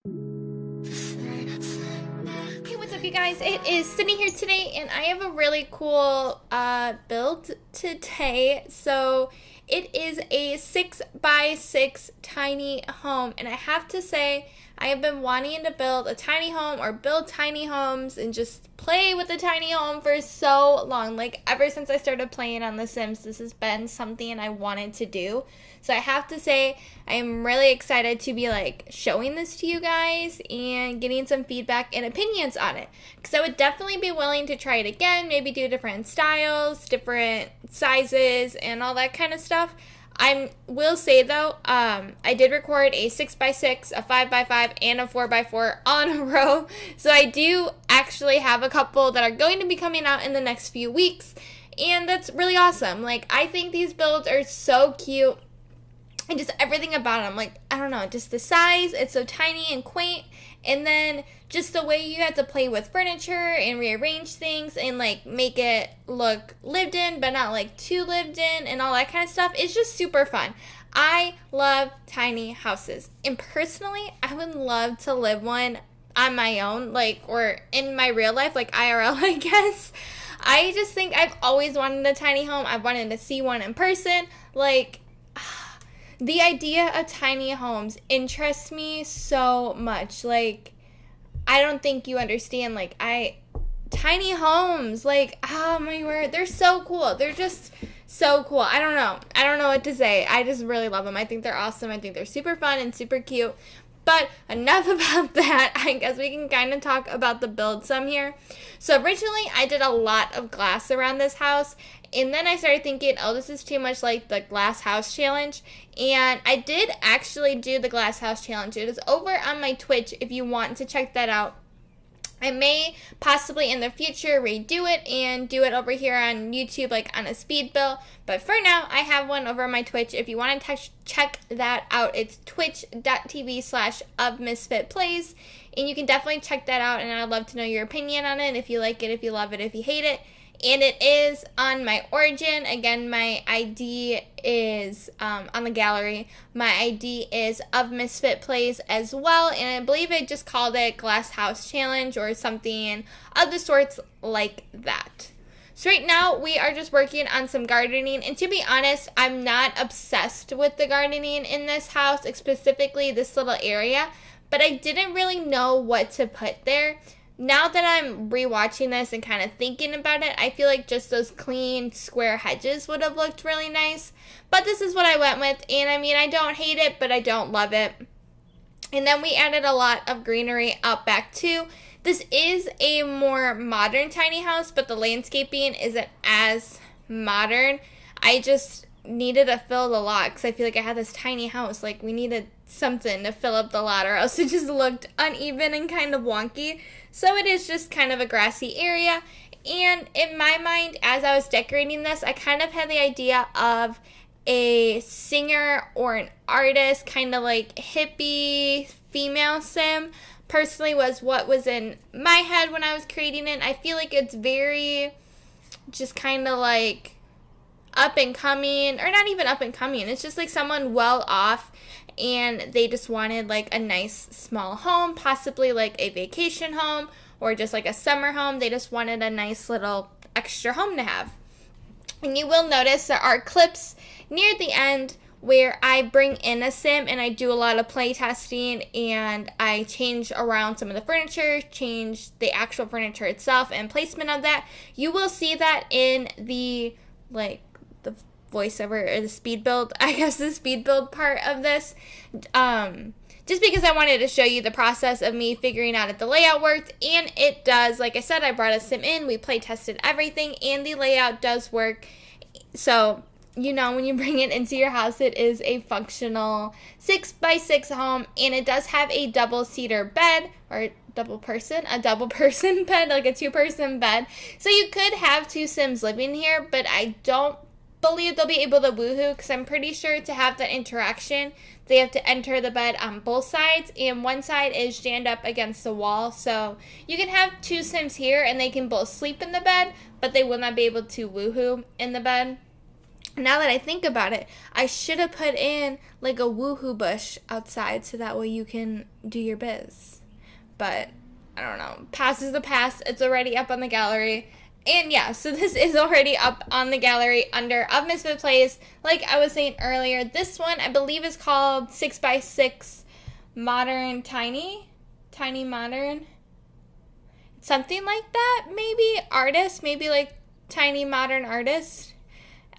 Hey, what's up you guys? It is Sydney here today and I have a really cool build today. So it is a 6x6 tiny home, and I have to say I have been wanting to build a tiny home or build tiny homes and just play with a tiny home for so long. Like ever since I started playing on The Sims, this has been something I wanted to do. So I have to say I am really excited to be like showing this to you guys and getting some feedback and opinions on it. Because I would definitely be willing to try it again, maybe do different styles, different sizes, and all that kind of stuff. I will say though, I did record a 6x6, a 5x5, and a 4x4 all in a row. So I do actually have a couple that are going to be coming out in the next few weeks. And that's really awesome. Like, I think these builds are so cute. And just everything about them, like, I don't know, just the size, it's so tiny and quaint, and then just the way you have to play with furniture and rearrange things and, like, make it look lived in, but not, like, too lived in and all that kind of stuff. It's just super fun. I love tiny houses, and personally, I would love to live one on my own, like, or in my real life, like IRL, I guess. I just think I've always wanted a tiny home. I've wanted to see one in person, like, the idea of tiny homes interests me so much. Like, I don't think you understand. Like, tiny homes, like, oh my word, they're so cool. They're just so cool. I don't know what to say. I just really love them. I think they're awesome. I think they're super fun and super cute. But enough about that. I guess we can kind of talk about the build some here. So originally I did a lot of glass around this house, and then I started thinking, oh, this is too much like the glass house challenge. And I did actually do the glass house challenge. It is over on my Twitch if you want to check that out. I may possibly in the future redo it and do it over here on YouTube, like on a speed build. But for now, I have one over on my Twitch. If you want to check that out, it's twitch.tv/ofmisfitplays. And you can definitely check that out, and I'd love to know your opinion on it, if you like it, if you love it, if you hate it. And it is on my Origin. Again, my ID is on the gallery. My ID is ofmisfitplays as well. And I believe I just called it Glass House Challenge or something of the sorts like that. So right now we are just working on some gardening. And to be honest, I'm not obsessed with the gardening in this house, specifically this little area. But I didn't really know what to put there. Now that I'm rewatching this and kind of thinking about it, I feel like just those clean square hedges would have looked really nice. But this is what I went with, and I mean, I don't hate it, but I don't love it. And then we added a lot of greenery out back too. This is a more modern tiny house, but the landscaping isn't as modern. I just needed to fill the lot because I feel like I had this tiny house. Like, we needed something to fill up the lot, or else it just looked uneven and kind of wonky. So it is just kind of a grassy area. And in my mind, as I was decorating this, I kind of had the idea of a singer or an artist, kind of like hippie female sim. Personally, was what was in my head when I was creating it. I feel like it's very just kind of like up and coming, or not even up and coming. It's just like someone well off, and they just wanted like a nice small home, possibly like a vacation home or just like a summer home. They just wanted a nice little extra home to have. And you will notice there are clips near the end where I bring in a sim and I do a lot of play testing, and I change around some of the furniture, change the actual furniture itself and placement of that. You will see that in the like the voiceover or the speed build, I guess the speed build part of this, just because I wanted to show you the process of me figuring out if the layout worked, and it does. Like I said, I brought a sim in, we play tested everything, and the layout does work. So, you know, when you bring it into your house, it is a functional 6x6 home, and it does have a double-seater bed, or a double person bed, like a two-person bed. So you could have two Sims living here, but I don't believe they'll be able to woohoo, because I'm pretty sure to have that interaction, they have to enter the bed on both sides, and one side is jammed up against the wall. So you can have two Sims here, and they can both sleep in the bed, but they will not be able to woohoo in the bed. Now that I think about it, I should have put in like a woohoo bush outside so that way you can do your biz. But I don't know. Past is the past. It's already up on the gallery. And yeah, so this is already up on the gallery under Of Misfit Plays. Like I was saying earlier, this one I believe is called 6x6 Modern Tiny Modern. Something like that, maybe. Artist, maybe like Tiny Modern Artist.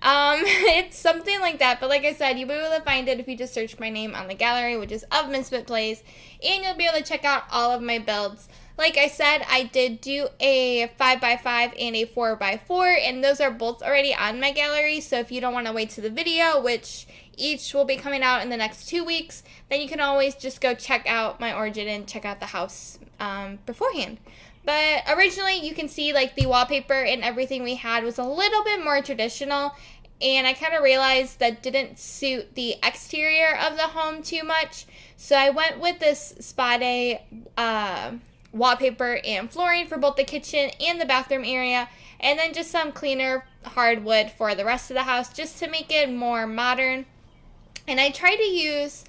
It's something like that, but like I said, you'll be able to find it if you just search my name on the gallery, which is Of Misfit Plays, and you'll be able to check out all of my builds. Like I said, I did do a 5x5 and a 4x4, and those are both already on my gallery, so if you don't want to wait to the video, which each will be coming out in the next 2 weeks, then you can always just go check out my origin and check out the house beforehand. But originally, you can see like the wallpaper and everything we had was a little bit more traditional. And I kind of realized that didn't suit the exterior of the home too much. So I went with this Spade wallpaper and flooring for both the kitchen and the bathroom area. And then just some cleaner hardwood for the rest of the house just to make it more modern. And I tried to use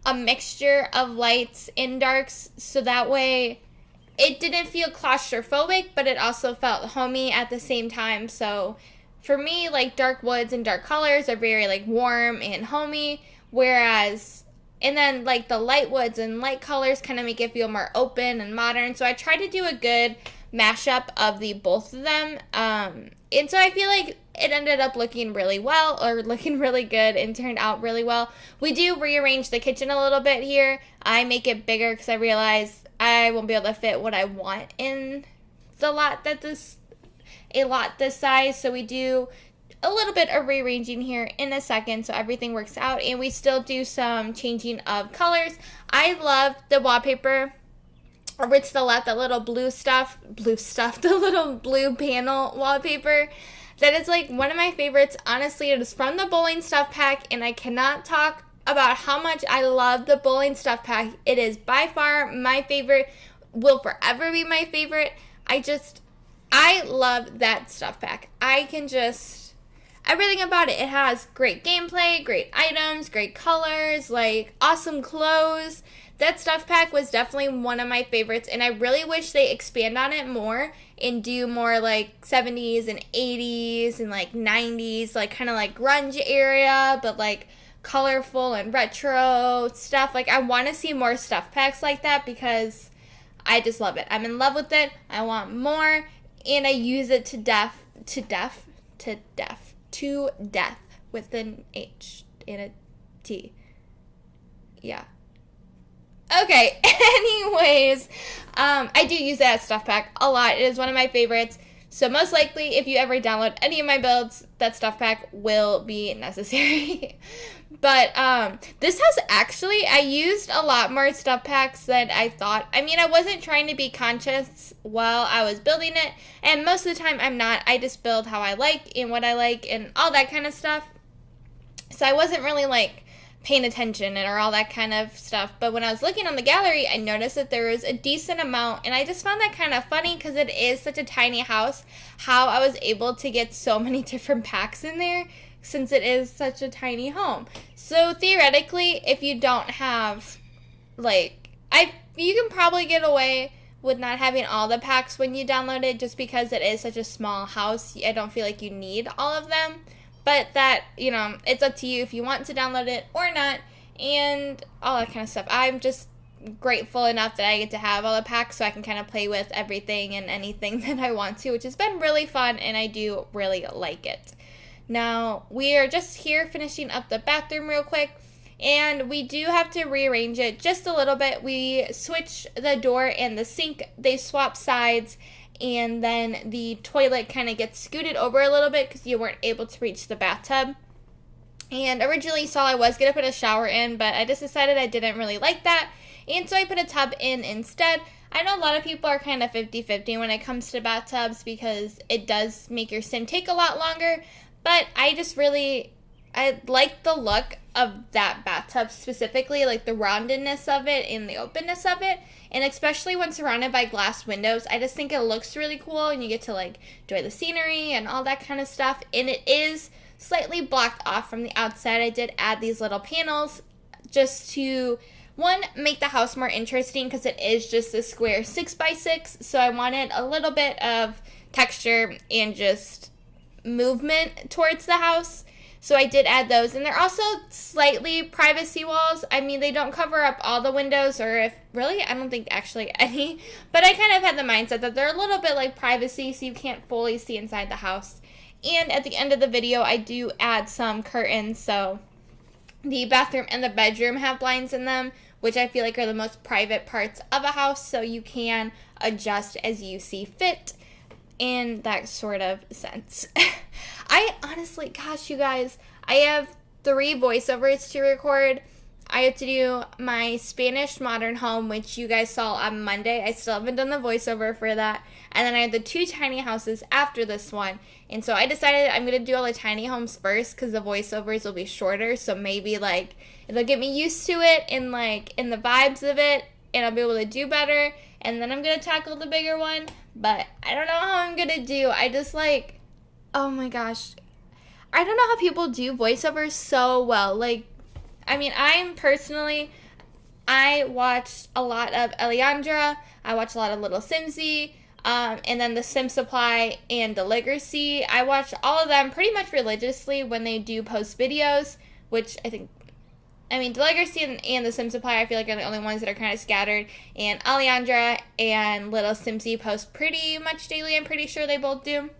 a mixture of lights and darks so that way it didn't feel claustrophobic, but it also felt homey at the same time. So for me, like dark woods and dark colors are very like warm and homey, whereas, and then like the light woods and light colors kind of make it feel more open and modern. So I tried to do a good mashup of the both of them. And so I feel like it ended up looking really well, or looking really good, and turned out really well. We do rearrange the kitchen a little bit here. I make it bigger because I realize I won't be able to fit what I want in the lot a lot this size. So we do a little bit of rearranging here in a second so everything works out, and we still do some changing of colors. I love the wallpaper over to the left, that little blue stuff, the little blue panel wallpaper. That is like one of my favorites. Honestly, it is from the bowling stuff pack, and I cannot talk about how much I love the bowling stuff pack. It is by far my favorite, will forever be my favorite. I love that stuff pack. Everything about it. It has great gameplay, great items, great colors, like awesome clothes. That stuff pack was definitely one of my favorites, and I really wish they expand on it more and do more like 70s and 80s and like 90s, like kind of like grunge area, but like colorful and retro stuff. Like I want to see more stuff packs like that because I just love it. I'm in love with it. I want more, and I use it to death with an H and a T. Yeah. Okay, anyways, I do use that stuff pack a lot. It is one of my favorites. So most likely, if you ever download any of my builds, that stuff pack will be necessary. But this house, actually, I used a lot more stuff packs than I thought. I mean, I wasn't trying to be conscious while I was building it. And most of the time, I'm not. I just build how I like and what I like and all that kind of stuff. So I wasn't really, like, paying attention or all that kind of stuff. But when I was looking on the gallery, I noticed that there was a decent amount, and I just found that kind of funny because it is such a tiny house, how I was able to get so many different packs in there since it is such a tiny home. So theoretically, if you don't have, like, you can probably get away with not having all the packs when you download it just because it is such a small house. I don't feel like you need all of them. But that, you know, it's up to you if you want to download it or not, and all that kind of stuff. I'm just grateful enough that I get to have all the packs so I can kind of play with everything and anything that I want to, which has been really fun, and I do really like it. Now, we are just here finishing up the bathroom real quick, and we do have to rearrange it just a little bit. We switch the door and the sink, they swap sides, and then the toilet kind of gets scooted over a little bit because you weren't able to reach the bathtub. And originally you saw I was going to put a shower in, but I just decided I didn't really like that, and so I put a tub in instead. I know a lot of people are kind of 50-50 when it comes to bathtubs because it does make your sim take a lot longer, but I like the look of that bathtub specifically, like the roundedness of it and the openness of it, and especially when surrounded by glass windows, I just think it looks really cool, and you get to like enjoy the scenery and all that kind of stuff, and it is slightly blocked off from the outside. I did add these little panels just to, one, make the house more interesting because it is just a square 6x6. So I wanted a little bit of texture and just movement towards the house. So I did add those. And they're also slightly privacy walls. I mean, they don't cover up all the windows, or if really, I don't think actually any. But I kind of had the mindset that they're a little bit like privacy, so you can't fully see inside the house. And at the end of the video, I do add some curtains. So the bathroom and the bedroom have blinds in them, which I feel like are the most private parts of a house. So you can adjust as you see fit in that sort of sense. I honestly, gosh, you guys, I have 3 voiceovers to record. I have to do my Spanish modern home, which you guys saw on Monday. I still haven't done the voiceover for that. And then I have the 2 tiny houses after this one. And so I decided I'm going to do all the tiny homes first because the voiceovers will be shorter. So maybe like it'll get me used to it and like in the vibes of it, and I'll be able to do better. And then I'm going to tackle the bigger one. But I don't know how I'm going to do. I just like, oh my gosh. I don't know how people do voiceovers so well. Like, I mean, I watched a lot of Eliandra. I watched a lot of Little Simsy. And then the Sim Supply and the Legacy. I watch all of them pretty much religiously when they do post videos, which the Legacy and the Sim Supply I feel like are the only ones that are kind of scattered. And Alejandra and Little Simsy post pretty much daily. I'm pretty sure they both do.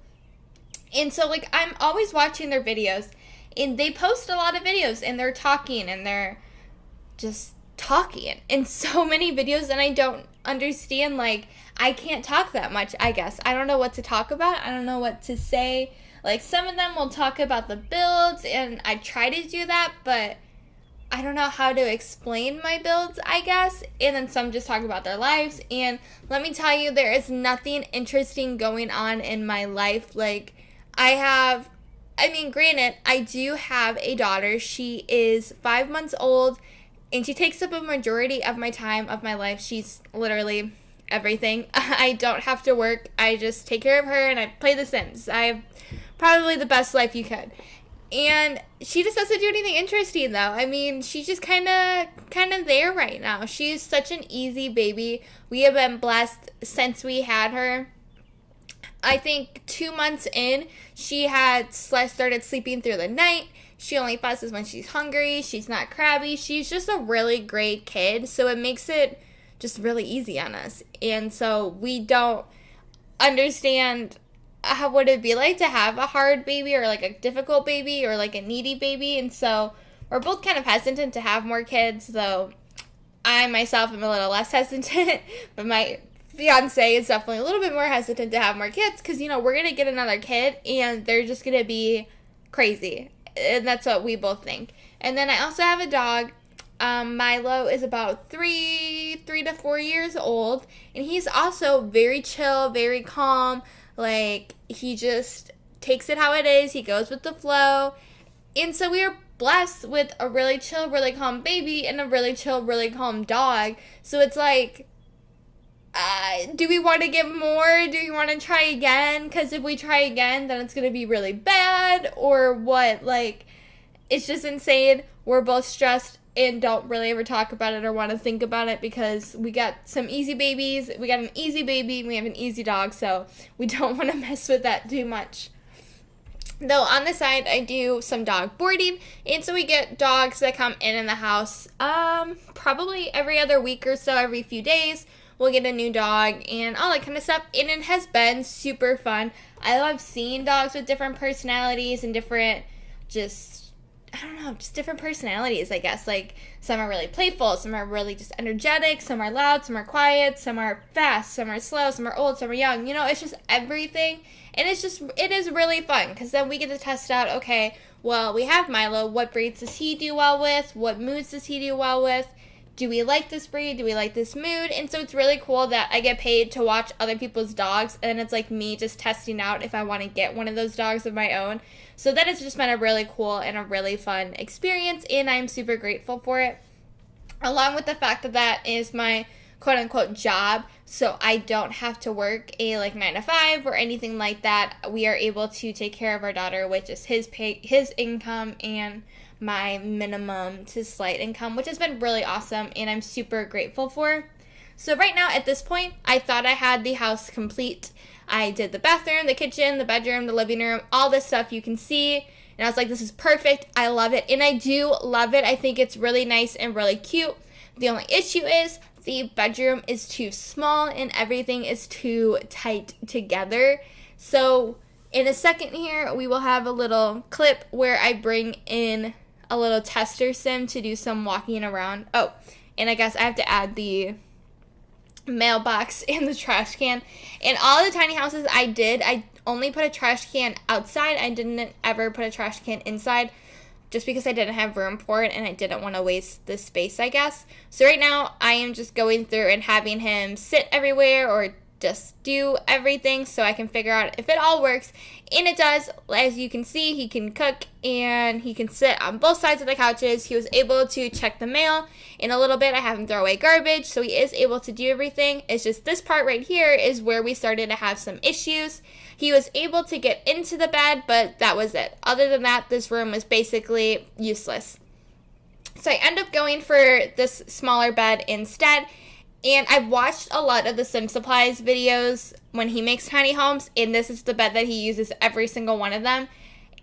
And so, like, I'm always watching their videos. And they post a lot of videos. And they're talking. And they're just talking in so many videos. And I don't understand, like, I can't talk that much, I guess. I don't know what to talk about. I don't know what to say. Like, some of them will talk about the builds. And I try to do that. But I don't know how to explain my builds, I guess. And then some just talk about their lives. And let me tell you, there is nothing interesting going on in my life. Like, granted, I do have a daughter. She is 5 months old. And she takes up a majority of my time, of my life. She's literally everything. I don't have to work. I just take care of her and I play The Sims. I have probably the best life you could. And she just doesn't do anything interesting, though. I mean, she's just kind of there right now. She's such an easy baby. We have been blessed since we had her. I think 2 months in, she had started sleeping through the night. She only fusses when she's hungry. She's not crabby. She's just a really great kid. So it makes it just really easy on us. And so we don't understand how would it be like to have a hard baby or like a difficult baby or like a needy baby. And so we're both kind of hesitant to have more kids, though I myself am a little less hesitant, but my fiance is definitely a little bit more hesitant to have more kids because, we're going to get another kid and they're just going to be crazy. And that's what we both think. And then I also have a dog. Milo is about 3 to 4 years old, and he's also very chill, very calm. Like, he just takes it how it is. He goes with the flow. And so we are blessed with a really chill, really calm baby and a really chill, really calm dog. So it's like, do we want to get more? Do we want to try again? Because if we try again, then it's going to be really bad. Or what? Like, it's just insane. We're both stressed and don't really ever talk about it or want to think about it because we got some easy babies. We got an easy baby and we have an easy dog, so we don't want to mess with that too much. Though on the side, I do some dog boarding, and so we get dogs that come in the house probably every other week or so, every few days. We'll get a new dog and all that kind of stuff, and it has been super fun. I love seeing dogs with different personalities and different different personalities, I guess. Like, some are really playful, some are really just energetic, some are loud, some are quiet, some are fast, some are slow, some are old, some are young. It's just everything. And it is really fun because then we get to test out, okay, well, we have Milo. What breeds does he do well with? What moods does he do well with? Do we like this breed? Do we like this mood? And so it's really cool that I get paid to watch other people's dogs, and it's like me just testing out if I want to get one of those dogs of my own. So that has just been a really cool and a really fun experience, and I'm super grateful for it. Along with the fact that that is my quote unquote job, so I don't have to work a like 9 to 5 or anything like that. We are able to take care of our daughter, which is his income and my minimum to slight income, which has been really awesome and I'm super grateful for. So right now at this point, I thought I had the house complete. I did the bathroom, the kitchen, the bedroom, the living room, all this stuff you can see. And I was like, this is perfect. I love it. And I do love it. I think it's really nice and really cute. The only issue is the bedroom is too small and everything is too tight together. So in a second here, we will have a little clip where I bring in a little tester sim to do some walking around. Oh, and I guess I have to add the mailbox and the trash can. In all the tiny houses I only put a trash can outside. I didn't ever put a trash can inside just because I didn't have room for it and I didn't want to waste the space, I guess. So right now I am just going through and having him sit everywhere or just do everything so I can figure out if it all works. And it does. As you can see, he can cook and he can sit on both sides of the couches. He was able to check the mail. In a little bit, I have him throw away garbage, so he is able to do everything. It's just this part right here is where we started to have some issues. He was able to get into the bed, but that was it. Other than that, this room was basically useless. So I end up going for this smaller bed instead. And I've watched a lot of the Sim Supplies videos when he makes tiny homes, and this is the bed that he uses every single one of them.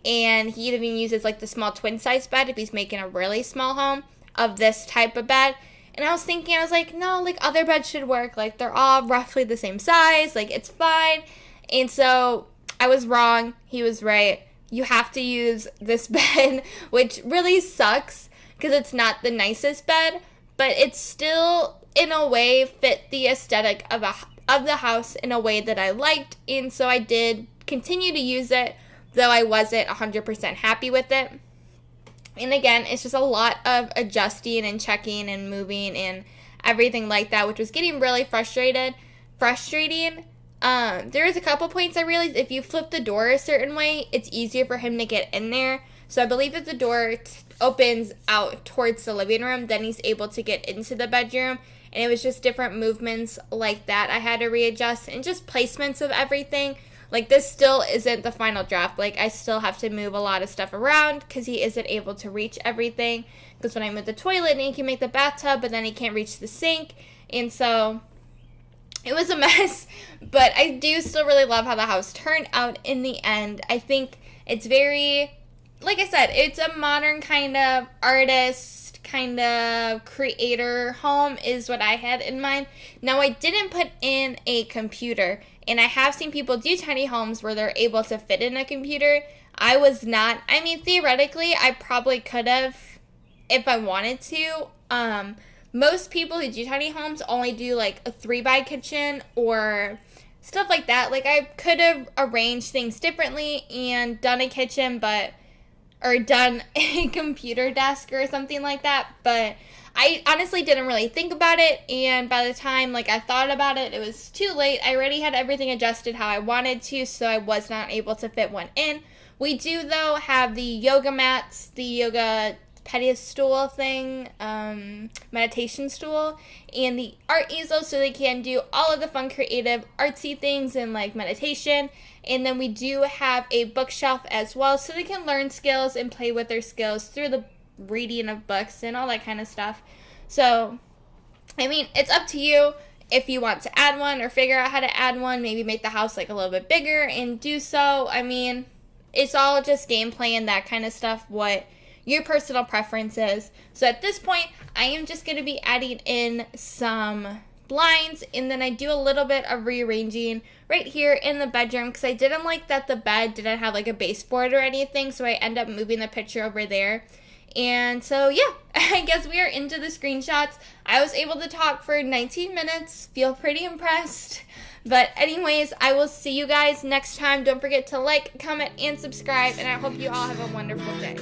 And he even uses like the small twin size bed if he's making a really small home of this type of bed. And I was thinking, I was like, no, like other beds should work. Like they're all roughly the same size. Like it's fine. And so I was wrong. He was right. You have to use this bed, which really sucks because it's not the nicest bed, but it's still in a way fit the aesthetic of the house in a way that I liked, and so I did continue to use it, though I wasn't 100% happy with it. And again, it's just a lot of adjusting and checking and moving and everything like that, which was getting really frustrating. There was a couple points I realized if you flip the door a certain way, it's easier for him to get in there. So I believe if the door opens out towards the living room, then he's able to get into the bedroom. And it was just different movements like that I had to readjust, and just placements of everything. Like this still isn't the final draft. Like I still have to move a lot of stuff around because he isn't able to reach everything. Because when I move the toilet, and he can make the bathtub, but then he can't reach the sink. And so it was a mess. But I do still really love how the house turned out in the end. I think it's very, like I said, it's a modern kind of artist, kind of creator home is what I had in mind. Now I didn't put in a computer, and I have seen people do tiny homes where they're able to fit in a computer. I was not. I mean, theoretically, I probably could have if I wanted to. Most people who do tiny homes only do like a 3x kitchen or stuff like that. Like I could have arranged things differently and done a kitchen, or done a computer desk or something like that, but I honestly didn't really think about it, and by the time like I thought about it, it was too late. I already had everything adjusted how I wanted to, so I was not able to fit one in. We do, though, have the yoga mats, the yoga pedestal thing, meditation stool, and the art easel, so they can do all of the fun creative artsy things and like meditation. And then we do have a bookshelf as well, so they can learn skills and play with their skills through the reading of books and all that kind of stuff. So I mean, it's up to you if you want to add one or figure out how to add one, maybe make the house like a little bit bigger and do so. I mean, it's all just gameplay and that kind of stuff, what your personal preference is. So at this point, I am just going to be adding in some blinds, and then I do a little bit of rearranging right here in the bedroom because I didn't like that the bed didn't have like a baseboard or anything, so I end up moving the picture over there. And so yeah, I guess we are into the screenshots. I was able to talk for 19 minutes, feel pretty impressed. But anyways, I will see you guys next time. Don't forget to like, comment, and subscribe, and I hope you all have a wonderful day.